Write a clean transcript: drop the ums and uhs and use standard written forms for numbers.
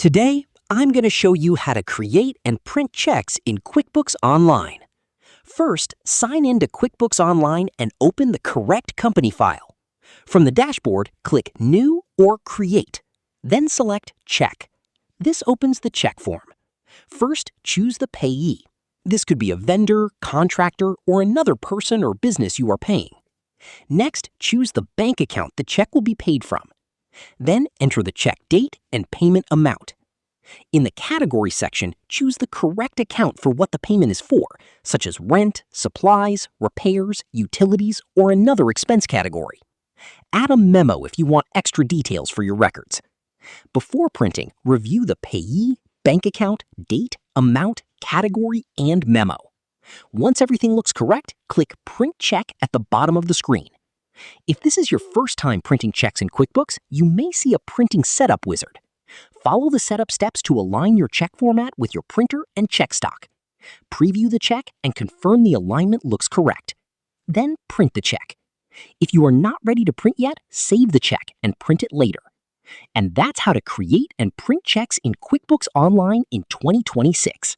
Today, I'm going to show you how to create and print checks in QuickBooks Online. First, sign in to QuickBooks Online and open the correct company file. From the dashboard, click New or Create, then select Check. This opens the check form. First, choose the payee. This could be a vendor, contractor, or another person or business you are paying. Next, choose the bank account the check will be paid from. Then enter the check date and payment amount. In the category section, choose the correct account for what the payment is for, such as rent, supplies, repairs, utilities, or another expense category. Add a memo if you want extra details for your records. Before printing, review the payee, bank account, date, amount, category, and memo. Once everything looks correct, click Print Check at the bottom of the screen. If this is your first time printing checks in QuickBooks, you may see a printing setup wizard. Follow the setup steps to align your check format with your printer and check stock. Preview the check and confirm the alignment looks correct. Then print the check. If you are not ready to print yet, save the check and print it later. And that's how to create and print checks in QuickBooks Online in 2026.